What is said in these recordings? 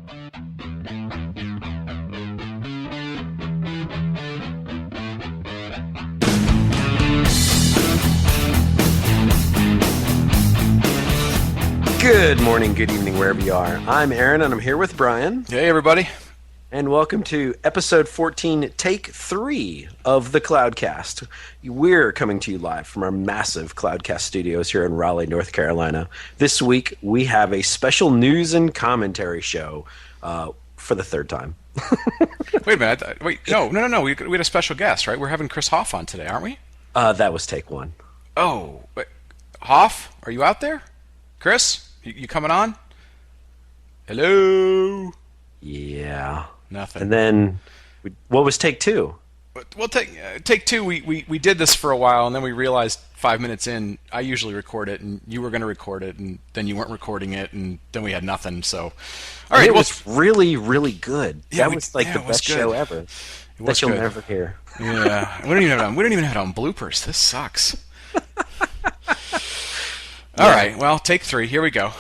Good morning, good evening, wherever you are. I'm Aaron, and I'm here with Brian. Hey, everybody. And welcome to episode 14, take 3 of the Cloudcast. We're coming to you live from our massive Cloudcast studios here in Raleigh, North Carolina. This week, we have a special news and commentary show for the third time. Wait a minute. No. We had a special guest, right? We're having Chris Hoff on today, aren't we? That was take 1. Oh, wait. Hoff, are you out there? Chris? You coming on? Hello? Yeah. Nothing. And then, what was take 2? Well, take 2, we did this for a while, and then we realized 5 minutes in, I usually record it, and you were going to record it, and then you weren't recording it, and then we had nothing, so... All right, it was really, really good. Yeah, that was the best show ever. That you'll never hear. Yeah. We don't even have it on bloopers. This sucks. All right, well, take 3. Here we go. All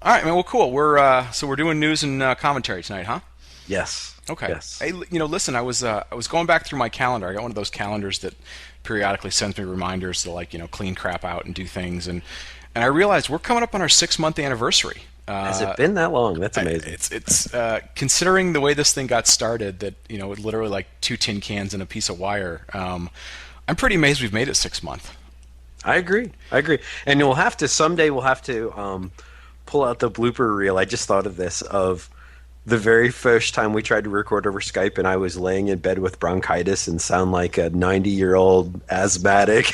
right, man. Well, cool. We're doing news and commentary tonight, huh? Yes. Okay. Yes. Hey, listen. I was going back through my calendar. I got one of those calendars that periodically sends me reminders to clean crap out and do things, and I realized we're coming up on our 6-month anniversary. Has it been that long? That's amazing. It's considering the way this thing got started, that literally like 2 tin cans and a piece of wire. I'm pretty amazed we've made it 6 months. I agree. And someday we'll have to pull out the blooper reel. I just thought of this, of the very first time we tried to record over Skype and I was laying in bed with bronchitis and sound like a 90-year-old asthmatic.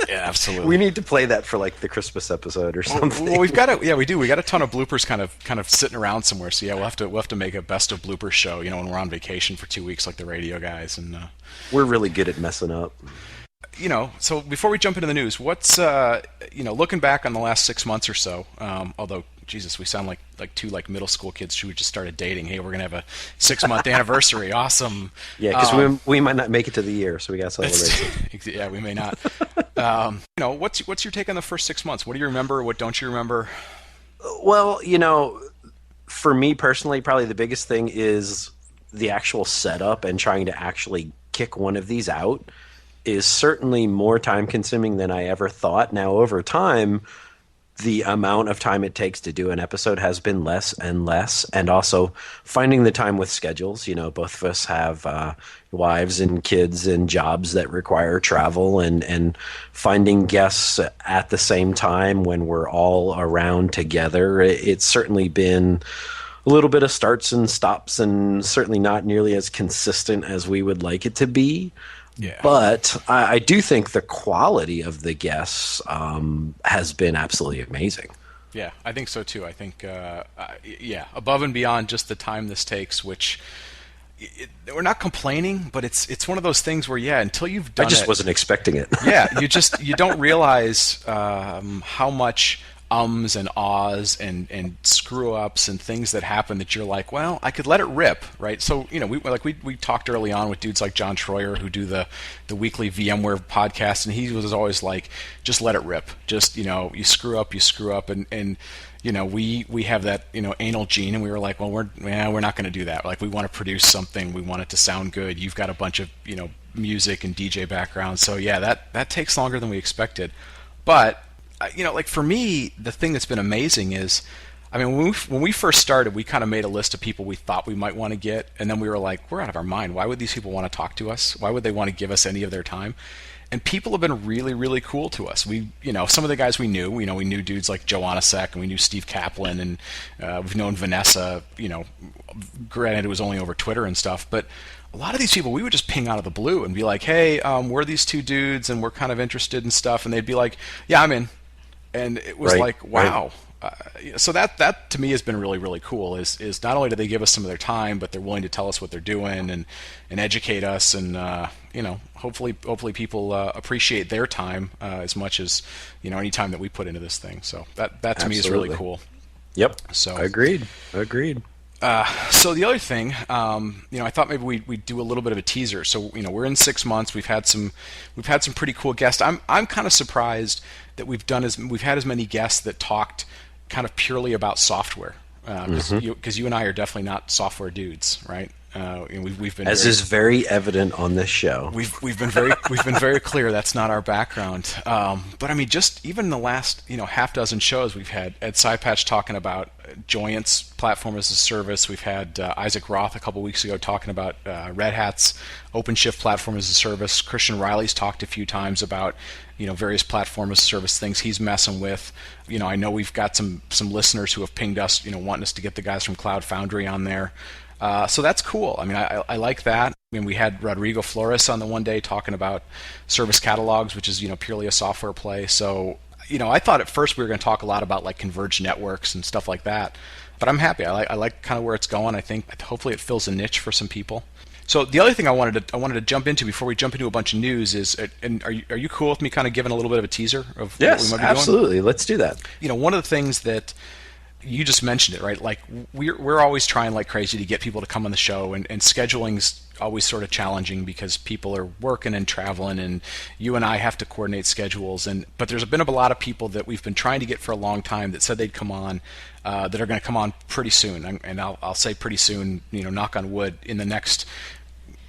Yeah, absolutely. We need to play that for the Christmas episode or something. Well, we've got to. Yeah, we do. We got a ton of bloopers kind of sitting around somewhere. So yeah, we'll have to make a best of bloopers show. When we're on vacation for 2 weeks, like the radio guys, and we're really good at messing up. So before we jump into the news, what's looking back on the last 6 months or so, although Jesus, we sound like two middle school kids who just started dating. Hey, we're gonna have a 6-month anniversary. Awesome. Yeah, because we might not make it to the year, so we got to celebrate. Yeah, we may not. What's your take on the first 6 months? What do you remember? What don't you remember? Well, for me personally, probably the biggest thing is the actual setup and trying to actually kick one of these out is certainly more time consuming than I ever thought. Now, over time, the amount of time it takes to do an episode has been less and less, and also finding the time with schedules. Both of us have wives and kids and jobs that require travel, and finding guests at the same time when we're all around together. It's certainly been a little bit of starts and stops, and certainly not nearly as consistent as we would like it to be. Yeah. But I do think the quality of the guests has been absolutely amazing. Yeah, I think so too. I think, above and beyond just the time this takes, which we're not complaining, but it's one of those things where, until you've done it. I just wasn't expecting it. Yeah, you don't realize how much ums and ahs and screw ups and things that happen that you're like, well, I could let it rip, right? So we talked early on with dudes like John Troyer who do the weekly VMware podcast, and he was always like, just let it rip. Just you screw up, and we have that anal gene, and we were like, well, we're not going to do that. Like, we want to produce something, we want it to sound good. You've got a bunch of music and DJ background, so yeah, that takes longer than we expected, but. For me, the thing that's been amazing is, when we first started, we kind of made a list of people we thought we might want to get, and then we were like, we're out of our mind. Why would these people want to talk to us? Why would they want to give us any of their time? And people have been really, really cool to us. We, some of the guys we knew, we knew dudes like Joe Onasek, and we knew Steve Kaplan, and we've known Vanessa, granted it was only over Twitter and stuff, but a lot of these people we would just ping out of the blue and be like, hey, we're these two dudes, and we're kind of interested in stuff, and they'd be like, yeah, I'm in. And it was like, wow. Right. So that to me has been really, really cool, is not only do they give us some of their time, but they're willing to tell us what they're doing and educate us, and hopefully people appreciate their time as much as any time that we put into this thing. So that to Absolutely. Me is really cool. Yep. So agreed. So the other thing, I thought maybe we'd do a little bit of a teaser. So we're in 6 months. We've had some pretty cool guests. I'm kind of surprised that we've had as many guests that talked kind of purely about software. because you and I are definitely not software dudes, right? And we've been As is very evident on this show. We've been very clear that's not our background. But I mean, just even the last half dozen shows we've had Ed Sipatch talking about Joyent's platform as a service. We've had Isaac Roth a couple weeks ago talking about Red Hat's OpenShift platform as a service. Christian Riley's talked a few times about various platform as a service things he's messing with. I know we've got some listeners who have pinged us, wanting us to get the guys from Cloud Foundry on there. So that's cool. I mean, I like that. I mean, we had Rodrigo Flores on the one day talking about service catalogs, which is purely a software play. So I thought at first we were going to talk a lot about like converged networks and stuff like that, but I'm happy. I like kind of where it's going. I think hopefully it fills a niche for some people. So the other thing I wanted to jump into before we jump into a bunch of news is, and are you cool with me kind of giving a little bit of a teaser of what we might be doing? Yes, absolutely. Let's do that. One of the things that you just mentioned it, right? Like we're always trying like crazy to get people to come on the show, and scheduling's always sort of challenging because people are working and traveling, and you and I have to coordinate schedules. But there's been a lot of people that we've been trying to get for a long time that said they'd come on, that are going to come on pretty soon, and I'll say pretty soon, knock on wood, in the next.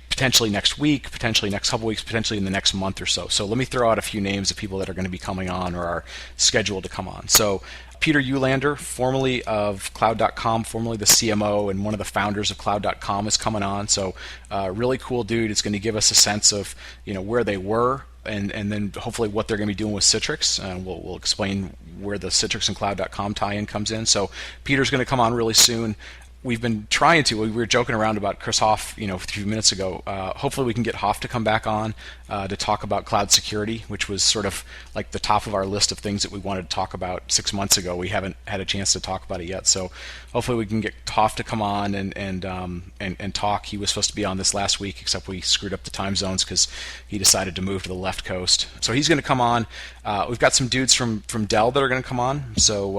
Potentially next week, potentially next couple weeks, potentially in the next month or so. So let me throw out a few names of people that are going to be coming on or are scheduled to come on. So Peter Eulander, formerly of Cloud.com, formerly the CMO and one of the founders of Cloud.com, is coming on. So really cool dude. It's going to give us a sense of where they were and then hopefully what they're going to be doing with Citrix. We'll explain where the Citrix and Cloud.com tie-in comes in. So Peter's going to come on really soon. We've been trying to. We were joking around about Chris Hoff, a few minutes ago. Hopefully, we can get Hoff to come back on to talk about cloud security, which was sort of like the top of our list of things that we wanted to talk about 6 months ago. We haven't had a chance to talk about it yet. So hopefully, we can get Hoff to come on and talk. He was supposed to be on this last week, except we screwed up the time zones because he decided to move to the left coast. So he's going to come on. We've got some dudes from Dell that are going to come on. So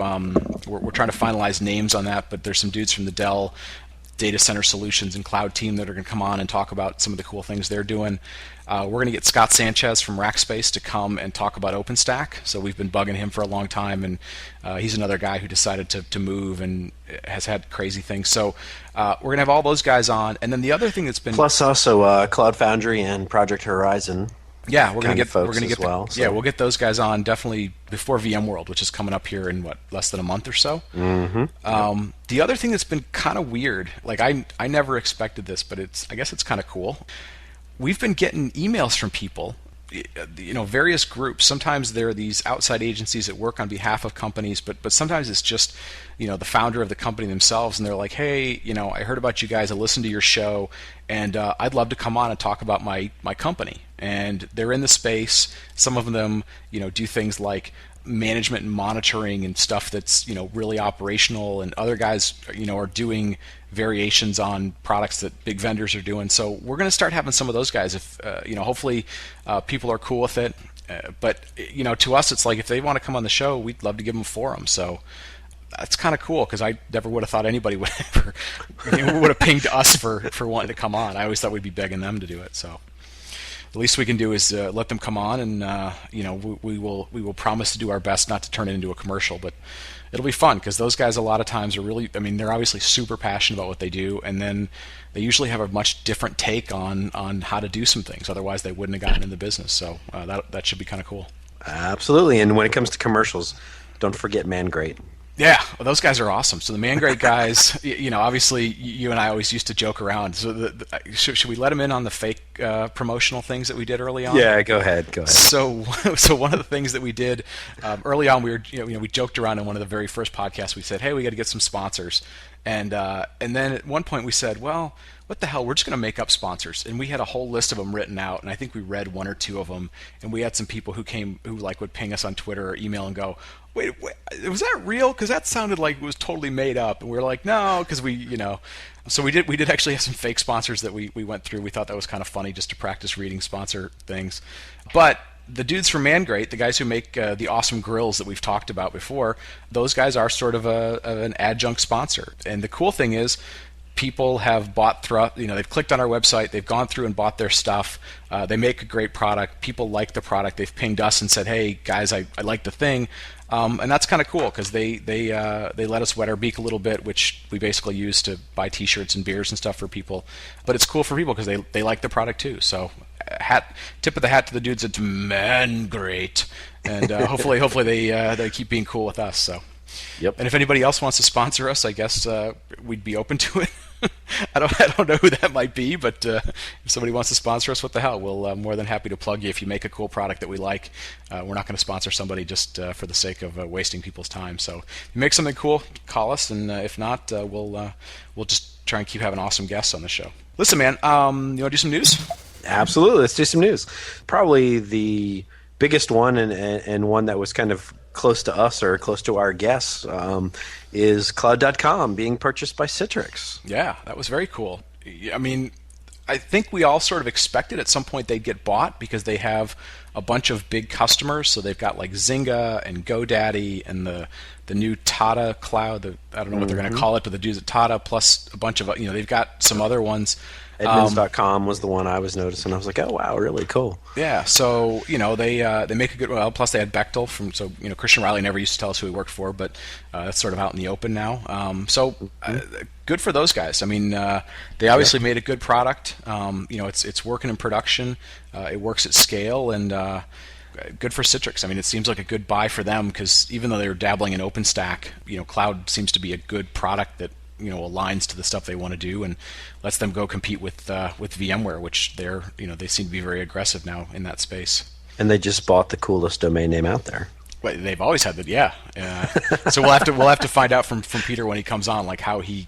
we're trying to finalize names on that, but there's some dudes from the Dell Data Center Solutions and Cloud team that are going to come on and talk about some of the cool things they're doing. We're going to get Scott Sanchez from Rackspace to come and talk about OpenStack. So we've been bugging him for a long time, and he's another guy who decided to move and has had crazy things. So we're going to have all those guys on. And then the other thing that's been... Plus also Cloud Foundry and Project Horizon. Yeah, we're going to get we'll get those guys on definitely before VMworld, which is coming up here in less than a month or so. Mm-hmm. The other thing that's been kind of weird, like I never expected this, but I guess it's kind of cool. We've been getting emails from people, various groups. Sometimes there are these outside agencies that work on behalf of companies, but sometimes it's just the founder of the company themselves, and they're like, hey, I heard about you guys, I listened to your show, and I'd love to come on and talk about my company. And they're in the space. Some of them, do things like management and monitoring and stuff that's really operational, and other guys are doing variations on products that big vendors are doing. So we're going to start having some of those guys if hopefully people are cool with it. But to us, it's like if they want to come on the show, we'd love to give them a forum. So that's kind of cool because I never would have thought anybody would ever would have pinged us for wanting to come on. I always thought we'd be begging them to do it. So the least we can do is let them come on, and we will promise to do our best not to turn it into a commercial, but it'll be fun because those guys a lot of times are really, they're obviously super passionate about what they do, and then they usually have a much different take on how to do some things. Otherwise, they wouldn't have gotten in the business. So that should be kind of cool. Absolutely, and when it comes to commercials, don't forget ManGreat. Yeah, well, those guys are awesome. So the ManGreat guys, obviously you and I always used to joke around. So should we let them in on the fake promotional things that we did early on? Yeah, go ahead. So one of the things that we did early on, we were we joked around in one of the very first podcasts. We said, hey, we got to get some sponsors, and then at one point we said, well, what the hell? We're just going to make up sponsors, and we had a whole list of them written out, and I think we read one or two of them, and we had some people who would ping us on Twitter or email and go, wait, was that real? Because that sounded like it was totally made up. And we were like, no, because so we did actually have some fake sponsors that we went through. We thought that was kind of funny just to practice reading sponsor things. But the dudes from ManGreat, the guys who make the awesome grills that we've talked about before, those guys are sort of an adjunct sponsor. And the cool thing is, people have bought they've clicked on our website, they've gone through and bought their stuff. They make a great product. People like the product. They've pinged us and said, "Hey guys, I like the thing," and that's kind of cool because they let us wet our beak a little bit, which we basically use to buy T-shirts and beers and stuff for people. But it's cool for people because they like the product too. So, tip of the hat to the dudes at Man Great, and hopefully they keep being cool with us. So. Yep. And if anybody else wants to sponsor us, I guess we'd be open to it. I don't know who that might be, but if somebody wants to sponsor us, what the hell? We'll more than happy to plug you if you make a cool product that we like. We're not going to sponsor somebody just for the sake of wasting people's time. So if you make something cool, call us, and if not, we'll just try and keep having awesome guests on the show. Listen, man, you want to do some news? Absolutely. Let's do some news. Probably the biggest one and one that was kind of close to us or close to our guests is Cloud.com being purchased by Citrix. Yeah, that was very cool. I mean, I think we all sort of expected at some point they'd get bought because they have a bunch of big customers. So they've got like Zynga and GoDaddy and the new Tata Cloud. I don't know what they're going to call it, but the dudes at Tata plus a bunch of, they've got some other ones. Edmunds.com was the one I was noticing. I was like, oh, wow, really cool. Yeah, so, they make a good, well, plus they had Bechtel Christian Riley never used to tell us who he worked for, but that's sort of out in the open now. Good for those guys. I mean, they obviously made a good product. It's working in production. It works at scale, and good for Citrix. I mean, it seems like a good buy for them because even though they were dabbling in OpenStack, Cloud seems to be a good product that aligns to the stuff they want to do and lets them go compete with VMware, which they seem to be very aggressive now in that space. And they just bought the coolest domain name out there. Well, they've always had that, yeah. So we'll have to find out from Peter when he comes on, like how he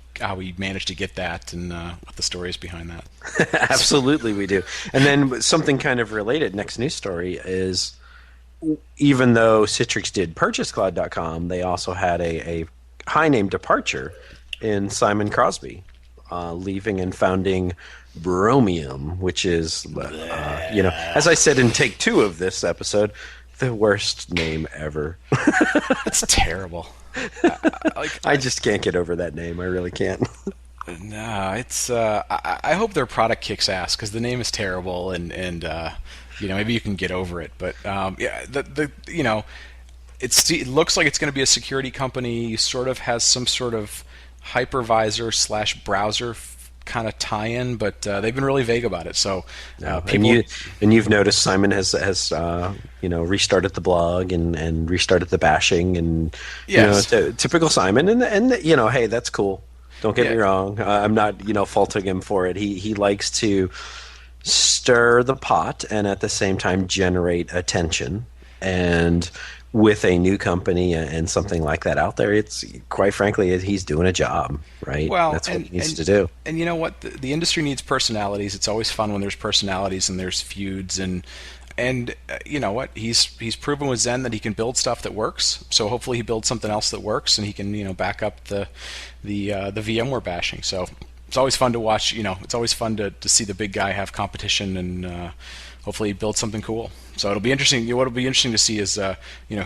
managed to get that and what the story is behind that. Absolutely, we do. And then something kind of related. Next news story is, even though Citrix did purchase Cloud.com, they also had a high name departure in Simon Crosby, leaving and founding Bromium, which is, as I said in take 2 of this episode, the worst name ever. It's terrible. I just can't get over that name. I really can't. No, it's. I hope their product kicks ass because the name is terrible, and maybe you can get over it. But it looks like it's going to be a security company. Sort of has some sort of hypervisor / browser kind of tie-in, but they've been really vague about it. So people, and you've noticed Simon has restarted the blog and restarted the bashing, and yes. Typical Simon, and hey, that's cool. Don't get me wrong. I'm not faulting him for it. He likes to stir the pot and at the same time generate attention. And with a new company and something like that out there, it's quite frankly, he's doing a job, right? Well, that's what he needs to do. And you know what? The industry needs personalities. It's always fun when there's personalities and there's feuds and you know what? He's proven with Zen that he can build stuff that works. So hopefully he builds something else that works and he can back up the VMware bashing. So it's always fun to watch. It's always fun to see the big guy have competition and hopefully build something cool. So it'll be interesting. What'll be interesting to see is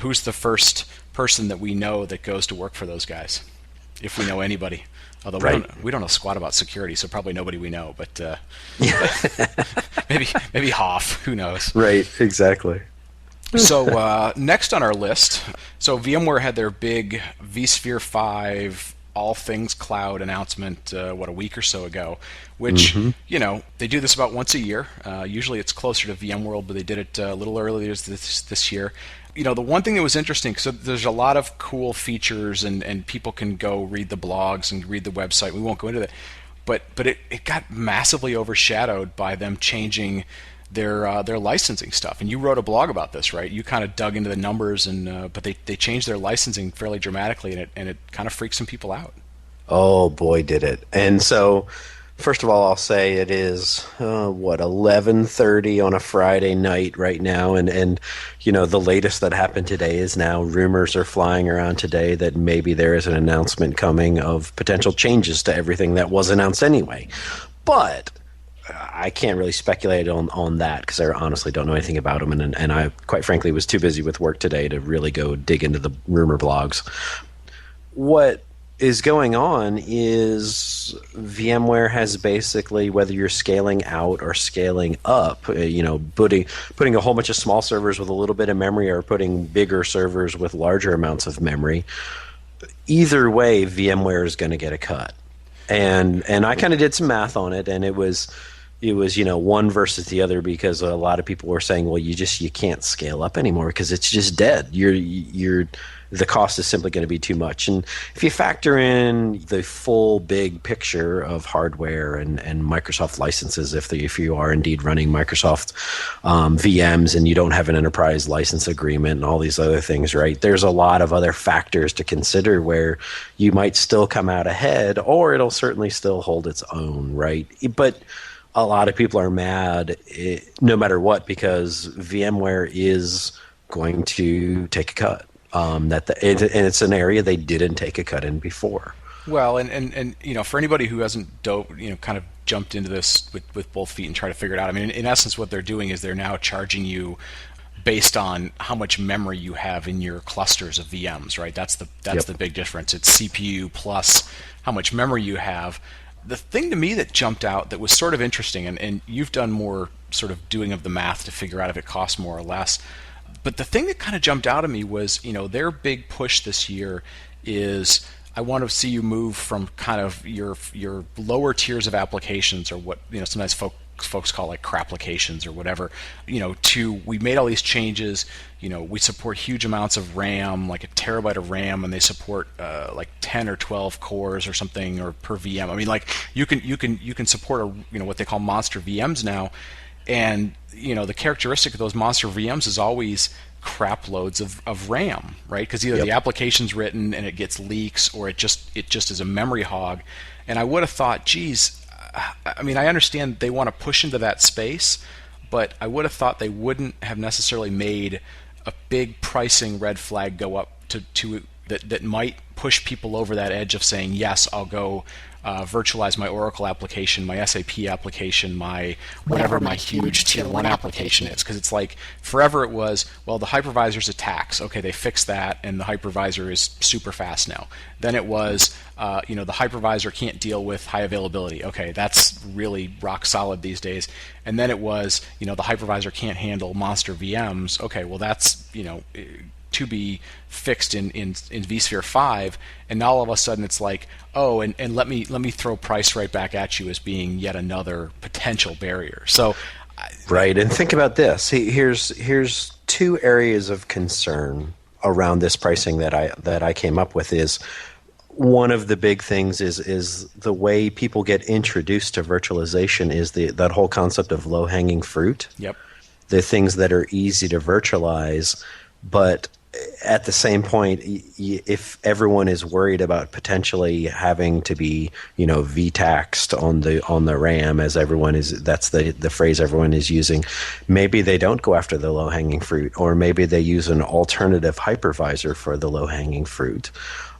who's the first person that we know that goes to work for those guys, if we know anybody. Although we don't know squat about security, so probably nobody we know. But maybe Hoff. Who knows? Right. Exactly. So next on our list, so VMware had their big vSphere 5 all things cloud announcement a week or so ago, which they do this about once a year. Usually it's closer to VMworld, but they did it a little earlier this year. The one thing that was interesting, so there's a lot of cool features and people can go read the blogs and read the website. We won't go into that, but it got massively overshadowed by them changing their licensing stuff. And you wrote a blog about this, right? You kind of dug into the numbers, and but they changed their licensing fairly dramatically, and it kind of freaked some people out. Oh boy, did it! And so, first of all, I'll say it is 11:30 on a Friday night right now, and the latest that happened today is now rumors are flying around today that maybe there is an announcement coming of potential changes to everything that was announced anyway, but I can't really speculate on that because I honestly don't know anything about them, and I quite frankly was too busy with work today to really go dig into the rumor blogs. What is going on is VMware has basically, whether you're scaling out or scaling up, putting a whole bunch of small servers with a little bit of memory or putting bigger servers with larger amounts of memory, either way, VMware is going to get a cut. And I kind of did some math on it, and it was one versus the other, because a lot of people were saying, well, you can't scale up anymore because it's just dead. You're the cost is simply going to be too much. And if you factor in the full big picture of hardware and Microsoft licenses, if you are indeed running Microsoft VMs and you don't have an enterprise license agreement and all these other things, right? There's a lot of other factors to consider where you might still come out ahead, or it'll certainly still hold its own, right? But a lot of people are mad no matter what, because VMware is going to take a cut. And it's an area they didn't take a cut in before. Well, and for anybody who hasn't kind of jumped into this with both feet and try to figure it out, I mean, in essence, what they're doing is they're now charging you based on how much memory you have in your clusters of VMs, right? That's the big difference. It's CPU plus how much memory you have. The thing to me that jumped out that was sort of interesting, and you've done more sort of doing of the math to figure out if it costs more or less, but the thing that kind of jumped out at me was, their big push this year is, I want to see you move from kind of your lower tiers of applications, or what sometimes folks call like crapplications or whatever, to, we made all these changes. We support huge amounts of RAM, like a terabyte of RAM, and they support like 10 or 12 cores or something, or per VM. I mean, like you can support what they call monster VMs now, and the characteristic of those monster VMs is always crap loads of RAM, right? Because either the application's written and it gets leaks, or it just is a memory hog. And I would have thought, geez, I mean, I understand they want to push into that space, but I would have thought they wouldn't have necessarily made a big pricing red flag go up to that might push people over that edge of saying, yes, I'll go virtualize my Oracle application, my SAP application, my whatever my huge tier 1 application is. Because it's like, forever it was, well, the hypervisor's attacks. Okay, they fixed that, and the hypervisor is super fast now. Then it was, the hypervisor can't deal with high availability. Okay, that's really rock solid these days. And then it was, the hypervisor can't handle monster VMs. Okay, well, that's, to be fixed in vSphere 5, and now all of a sudden it's like, oh, and let me throw price right back at you as being yet another potential barrier. So, right, and think about this. Here's two areas of concern around this pricing that I came up with. Is one of the big things is the way people get introduced to virtualization is that whole concept of low hanging fruit. Yep. The things that are easy to virtualize, but at the same point, if everyone is worried about potentially having to be, V-taxed on the RAM, as everyone is, that's the phrase everyone is using, maybe they don't go after the low-hanging fruit, or maybe they use an alternative hypervisor for the low-hanging fruit.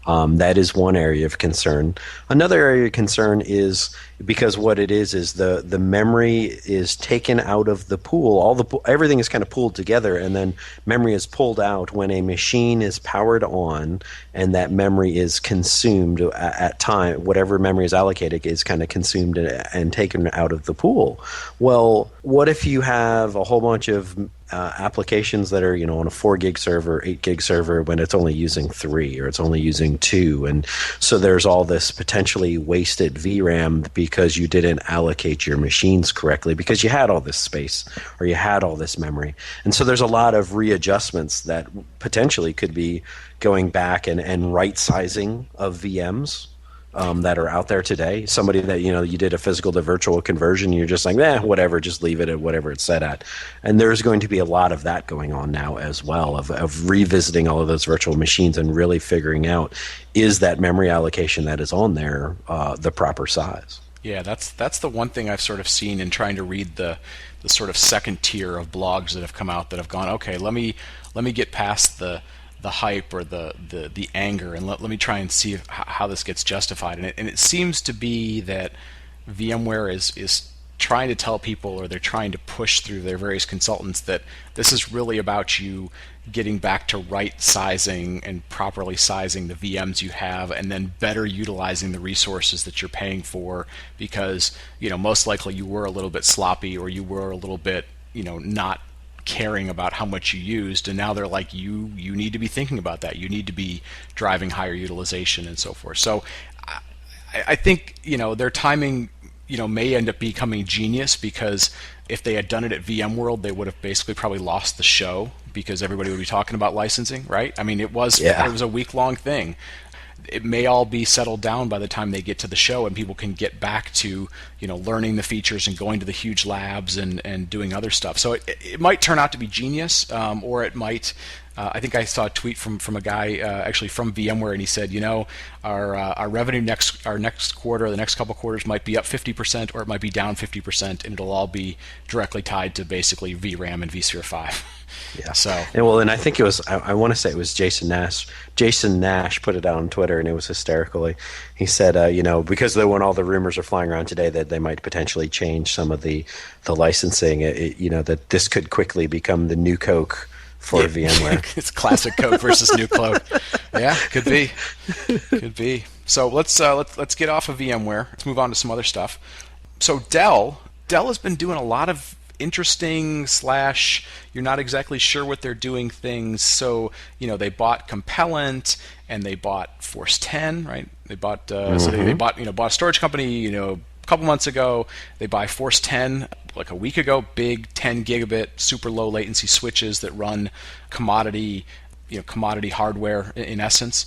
That is one area of concern. Another area of concern is because what it is the memory is taken out of the pool. Everything is kind of pooled together, and then memory is pulled out when a machine is powered on, and that memory is consumed at time. Whatever memory is allocated is kind of consumed and taken out of the pool. Well, what if you have a whole bunch of applications that are on a 4 gig server, 8 gig server, when it's only using 3 or it's only using 2, and so there's all this potentially wasted VRAM because you didn't allocate your machines correctly because you had all this space or you had all this memory, and so there's a lot of readjustments that potentially could be going back and right sizing of VMs. That are out there today. Somebody that you did a physical to virtual conversion, you're just like, whatever, just leave it at whatever it's set at. And there's going to be a lot of that going on now as well, of revisiting all of those virtual machines and really figuring out, is that memory allocation that is on there the proper size? Yeah, that's the one thing I've sort of seen in trying to read the sort of second tier of blogs that have come out that have gone, okay, let me get past the hype or the anger, and let me try and see how this gets justified. And it seems to be that VMware is trying to tell people, or they're trying to push through their various consultants, that this is really about you getting back to right sizing and properly sizing the VMs you have, and then better utilizing the resources that you're paying for, because most likely you were a little bit sloppy, or you were a little bit not caring about how much you used, and now they're like, you need to be thinking about that. You need to be driving higher utilization and so forth. So I think their timing may end up becoming genius, because if they had done it at VMworld, they would have basically probably lost the show, because everybody would be talking about licensing, right? I mean, it was a week-long thing. It may all be settled down by the time they get to the show, and people can get back to learning the features and going to the huge labs and doing other stuff. So it might turn out to be genius, or it might. I think I saw a tweet from a guy actually from VMware, and he said, our revenue our next quarter, the next couple quarters might be up 50%, or it might be down 50%, and it'll all be directly tied to basically VRAM and vSphere 5. Yeah. So and I think it was, I want to say it was Jason Nash. Jason Nash put it out on Twitter, and it was hysterical. He said, because when all the rumors are flying around today that they might potentially change some of the licensing, that this could quickly become the new Coke for VMware. It's classic Coke versus new Coke. Yeah, could be. So let's get off of VMware. Let's move on to some other stuff. So Dell has been doing a lot of interesting / you're not exactly sure what they're doing things. So they bought Compellent, and they bought Force 10, right? They bought so they bought a storage company a couple months ago. They buy Force 10 like a week ago, big 10 gigabit super low latency switches that run commodity hardware in essence.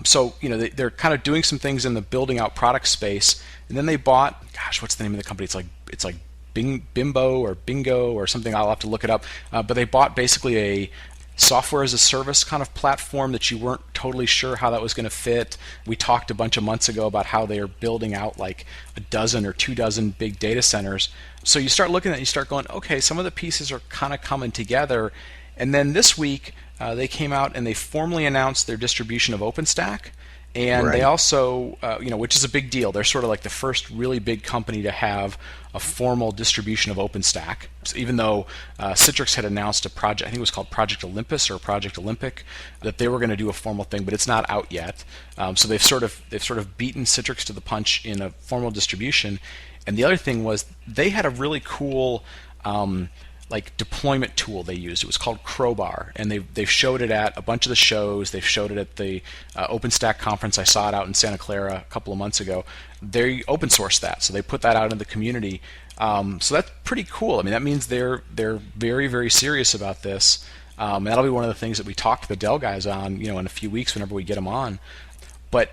So they're kind of doing some things in the building out product space, and then they bought, what's the name of the company? It's like Bimbo or Bingo or something. I'll have to look it up. But they bought basically a software as a service kind of platform that you weren't totally sure how that was going to fit. We talked a bunch of months ago about how they are building out like a dozen or 24 big data centers. So you start looking at it, you start going, okay, some of the pieces are kind of coming together. And then this week, they came out and they formally announced their distribution of OpenStack. And they also, which is a big deal. They're sort of like the first really big company to have a formal distribution of OpenStack. So even though Citrix had announced a project, I think it was called Project Olympus or Project Olympic, that they were going to do a formal thing, but it's not out yet. So they've sort of beaten Citrix to the punch in a formal distribution. And the other thing was they had a really cool deployment tool they used. It was called Crowbar, and they've showed it at a bunch of the shows. They've showed it at the OpenStack conference. I saw it out in Santa Clara a couple of months ago. They open sourced that, so they put that out in the community. So that's pretty cool. I mean, that means they're very, very serious about this. And that'll be one of the things that we talk to the Dell guys on, in a few weeks whenever we get them on. But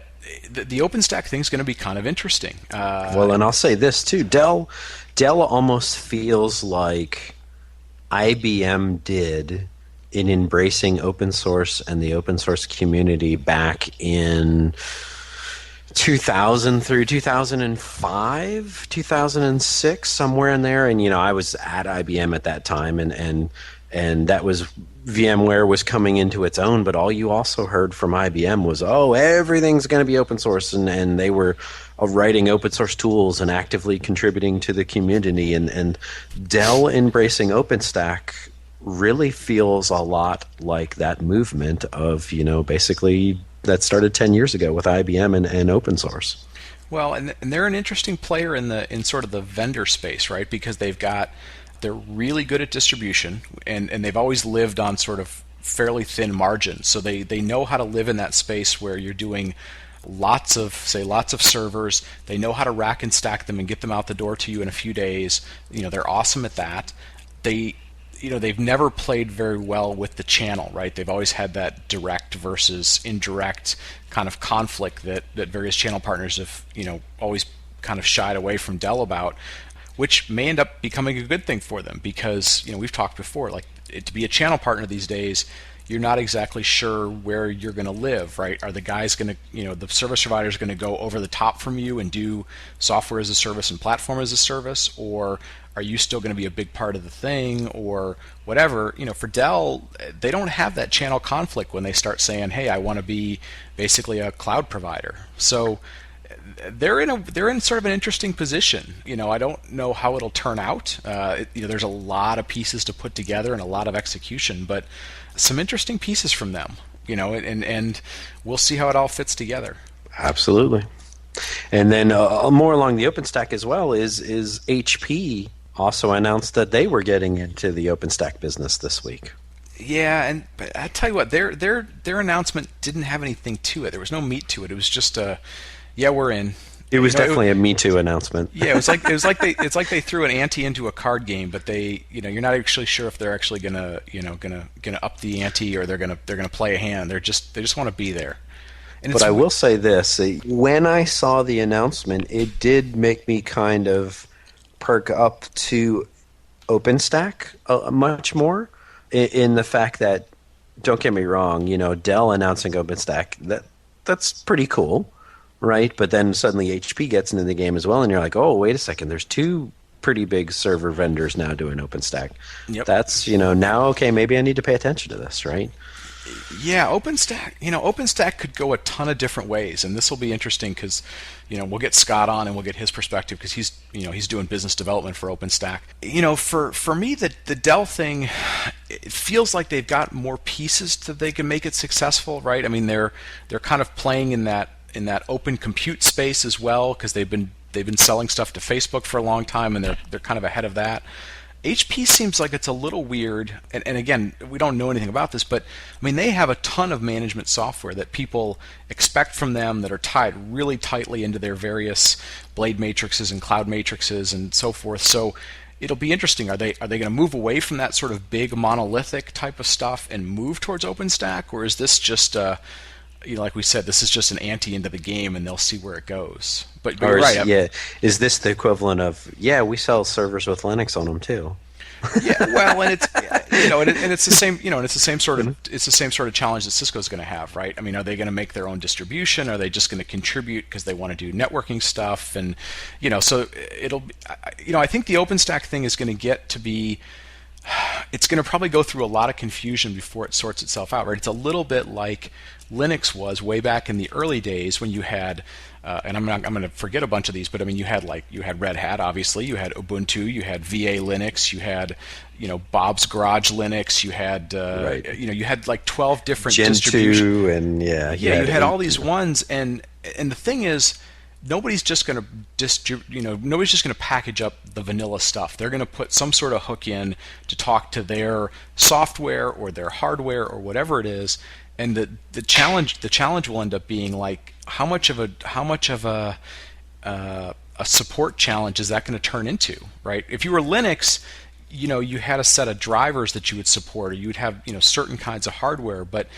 the OpenStack thing is going to be kind of interesting. And I'll say this too: Dell almost feels like IBM did in embracing open source and the open source community back in 2000 through 2005, 2006, somewhere in there. And I was at IBM at that time, and that was VMware was coming into its own. But all you also heard from IBM was, everything's going to be open source, and they were writing open source tools and actively contributing to the community. And Dell embracing OpenStack really feels a lot like that movement of, basically that started 10 years ago with IBM and open source. Well, and they're an interesting player in sort of the vendor space, right? Because they're really good at distribution, and they've always lived on sort of fairly thin margins. So they know how to live in that space where you're doing lots of servers. They know how to rack and stack them and get them out the door to you in a few days. They're awesome at that. They've never played very well with the channel, right? They've always had that direct versus indirect kind of conflict that various channel partners have, always kind of shied away from Dell about, which may end up becoming a good thing for them, because, we've talked before, to be a channel partner these days, you're not exactly sure where you're going to live, right? Are the guys going to, the service providers going to go over the top from you and do software as a service and platform as a service, or are you still going to be a big part of the thing, or whatever? For Dell, they don't have that channel conflict when they start saying, hey, I want to be basically a cloud provider. So they're in sort of an interesting position. I don't know how it'll turn out. There's a lot of pieces to put together and a lot of execution, but some interesting pieces from them. And we'll see how it all fits together. Absolutely. And then more along the OpenStack as well is HP also announced that they were getting into the OpenStack business this week. Yeah, but I tell you what, their announcement didn't have anything to it. There was no meat to it. It was just yeah, we're in. It was definitely a Me Too announcement. Yeah, it's like they threw an ante into a card game, but you're not actually sure if they're actually gonna up the ante or they're gonna play a hand. They just want to be there. But I will say this: when I saw the announcement, it did make me kind of perk up to OpenStack much more. In the fact that, don't get me wrong, Dell announcing OpenStack, that's pretty cool, right? But then suddenly HP gets into the game as well, and you're like, oh, wait a second, there's two pretty big server vendors now doing OpenStack. Yep. That's, now, okay, maybe I need to pay attention to this, right? Yeah, OpenStack could go a ton of different ways, and this will be interesting because, we'll get Scott on and we'll get his perspective because he's doing business development for OpenStack. For me, the Dell thing, it feels like they've got more pieces that they can make it successful, right? I mean, they're kind of playing in that open compute space as well because they've been selling stuff to Facebook for a long time, and they're kind of ahead of that. HP seems like it's a little weird, and again, we don't know anything about this, but I mean, they have a ton of management software that people expect from them that are tied really tightly into their various blade matrices and cloud matrices and so forth. So it'll be interesting. Are they going to move away from that sort of big monolithic type of stuff and move towards OpenStack, or is this just like we said, this is just an ante into the game, and they'll see where it goes. But you're right. Yeah, is this the equivalent of we sell servers with Linux on them too? Yeah, well, and it's and it's the same and it's the same sort of challenge that Cisco's going to have, right? I mean, are they going to make their own distribution? Are they just going to contribute because they want to do networking stuff? And so it'll I think the OpenStack thing is going to get to be. It's going to probably go through a lot of confusion before it sorts itself out, right? It's a little bit like Linux was way back in the early days when you had, and I'm going to forget a bunch of these, but I mean, you had Red Hat, obviously, you had Ubuntu, you had VA Linux, you had, Bob's Garage Linux, you had, right. You had like 12 different distributions. Gentoo, and you had all these ones, and the thing is, nobody's just going to package up the vanilla stuff. They're going to put some sort of hook in to talk to their software or their hardware or whatever it is. And the challenge will end up being like how much of a support challenge is that going to turn into, right? If you were Linux, you had a set of drivers that you would support, or you would have certain kinds of hardware, but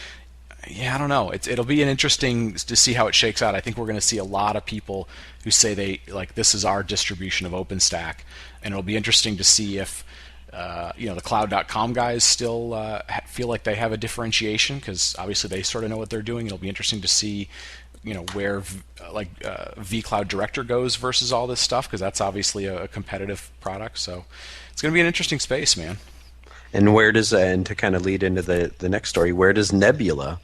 yeah, I don't know. It'll be an interesting to see how it shakes out. I think we're going to see a lot of people who say this is our distribution of OpenStack, and it'll be interesting to see if the Cloud.com guys still feel like they have a differentiation because obviously they sort of know what they're doing. It'll be interesting to see where vCloud Director goes versus all this stuff because that's obviously a competitive product. So it's going to be an interesting space, man. And and to kind of lead into the next story, where does Nebula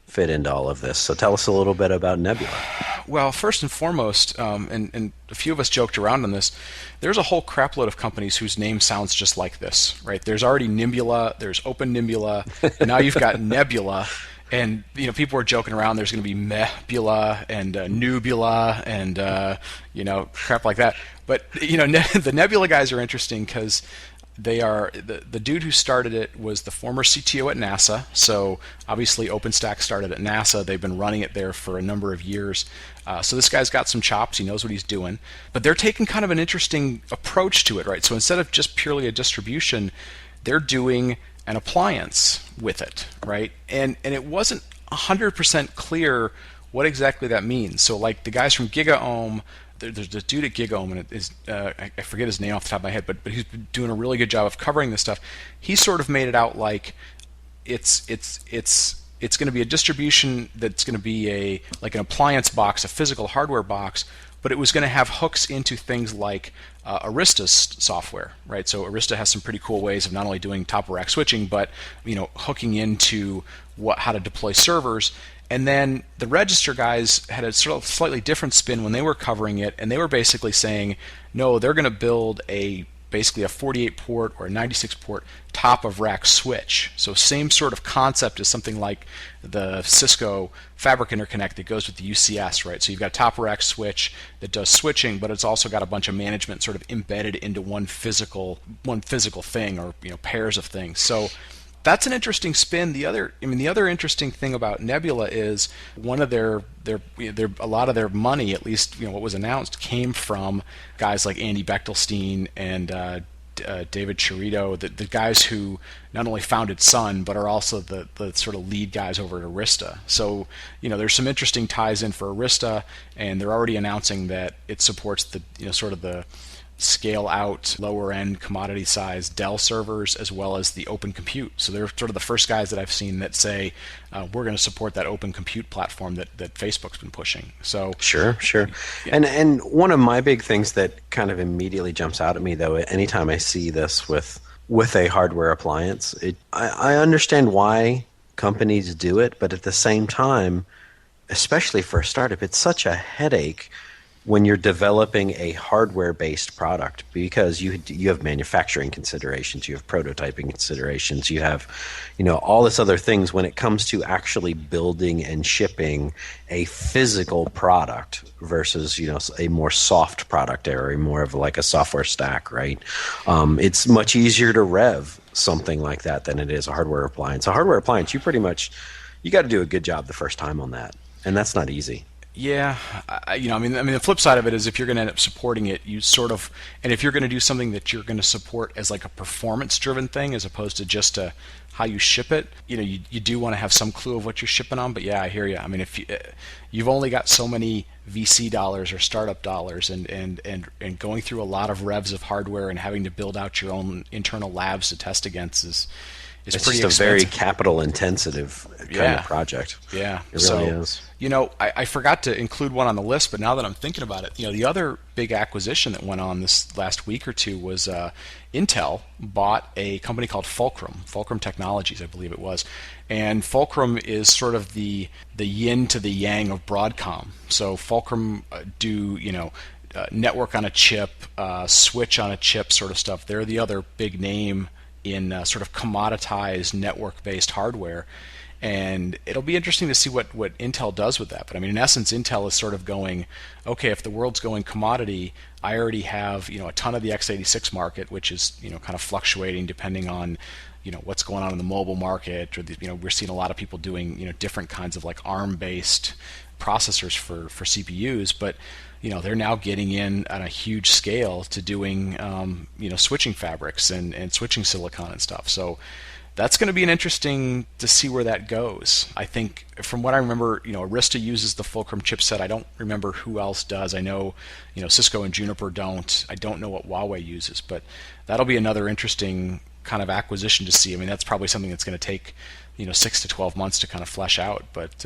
fit into all of this? So tell us a little bit about Nebula. Well, first and foremost, and a few of us joked around on this, there's a whole crapload of companies whose name sounds just like this, right? There's already Nimbula, there's Open Nimbula, and now you've got Nebula, and people are joking around. There's going to be Mehbula and Nubula and crap like that. But the Nebula guys are interesting because they are the dude who started it was the former CTO at NASA. So obviously OpenStack started at NASA. They've been running it there for a number of years. So this guy's got some chops. He knows what he's doing. But they're taking kind of an interesting approach to it, right? So instead of just purely a distribution, they're doing an appliance with it, right? And it wasn't 100% clear what exactly that means. So like the guys from GigaOM, there's a dude at GigaOM, and it is I forget his name off the top of my head, but he's been doing a really good job of covering this stuff. He sort of made it out like it's going to be a distribution that's going to be like an appliance box, a physical hardware box, but it was going to have hooks into things like Arista's software, right? So Arista has some pretty cool ways of not only doing top of rack switching, but hooking into how to deploy servers. And then the Register guys had a sort of slightly different spin when they were covering it, and they were basically saying, no, they're going to build basically a 48 port or a 96 port top of rack switch. So same sort of concept as something like the Cisco Fabric Interconnect that goes with the UCS, right? So you've got a top of rack switch that does switching, but it's also got a bunch of management sort of embedded into one physical thing, or pairs of things. So that's an interesting spin. The other interesting thing about Nebula is one of their a lot of their money, at least what was announced, came from guys like Andy Bechtelstein and David Chirito, the guys who not only founded Sun but are also the sort of lead guys over at Arista. So there's some interesting ties in for Arista, and they're already announcing that it supports the sort of the scale out lower end commodity size Dell servers as well as the open compute. So they're sort of the first guys that I've seen that say we're going to support that open compute platform that Facebook's been pushing. So sure. Yeah. And one of my big things that kind of immediately jumps out at me, though, anytime I see this with a hardware appliance, I understand why companies do it, but at the same time, especially for a startup, it's such a headache when you're developing a hardware-based product, because you have manufacturing considerations, you have prototyping considerations, you have all this other things when it comes to actually building and shipping a physical product versus a more soft product or more of like a software stack, right? It's much easier to rev something like that than it is a hardware appliance. A hardware appliance, you got to do a good job the first time on that, and that's not easy. Yeah, the flip side of it is if you're going to end up supporting it, and if you're going to do something that you're going to support as like a performance-driven thing as opposed to just how you ship it, you do want to have some clue of what you're shipping on. But yeah, I hear you. I mean, if you've only got so many VC dollars or startup dollars, and going through a lot of revs of hardware and having to build out your own internal labs to test against is it's pretty just a expensive. very capital-intensive kind of project. Yeah, it really is. I forgot to include one on the list, but now that I'm thinking about it, the other big acquisition that went on this last week or two was Intel bought a company called Fulcrum Technologies, I believe it was, and Fulcrum is sort of the yin to the yang of Broadcom. So Fulcrum do network on a chip, switch on a chip sort of stuff. They're the other big name in sort of commoditized network-based hardware, and it'll be interesting to see what Intel does with that. But I mean, in essence, Intel is sort of going, okay, if the world's going commodity, I already have a ton of the x86 market, which is kind of fluctuating depending on what's going on in the mobile market, or we're seeing a lot of people doing different kinds of like ARM-based processors for CPUs, but they're now getting in on a huge scale to doing switching fabrics and switching silicon and stuff. So that's going to be an interesting to see where that goes. I think from what I remember, Arista uses the Fulcrum chipset. I don't remember who else does. I know Cisco and Juniper don't. I don't know what Huawei uses, but that'll be another interesting kind of acquisition to see. I mean, that's probably something that's going to take 6 to 12 months to kind of flesh out, but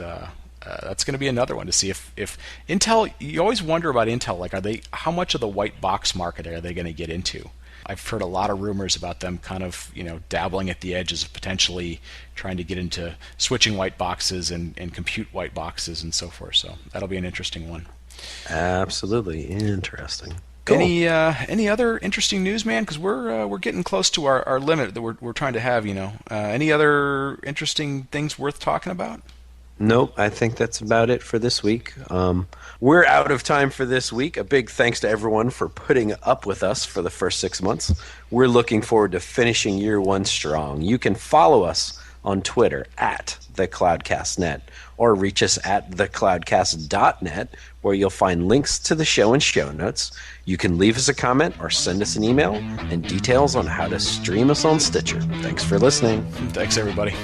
that's going to be another one to see if Intel. You always wonder about Intel, like how much of the white box market are they going to get into? I've heard a lot of rumors about them kind of dabbling at the edges of potentially trying to get into switching white boxes and compute white boxes and so forth. So that'll be an interesting one. Absolutely interesting. Cool. Any other interesting news, man? Because we're getting close to our limit that we're trying to have. Any other interesting things worth talking about? Nope, I think that's about it for this week. We're out of time for this week. A big thanks to everyone for putting up with us for the first 6 months. We're looking forward to finishing year one strong. You can follow us on Twitter at @TheCloudcastNet or reach us at thecloudcast.net, where you'll find links to the show and show notes. You can leave us a comment or send us an email and details on how to stream us on Stitcher. Thanks for listening. Thanks, everybody.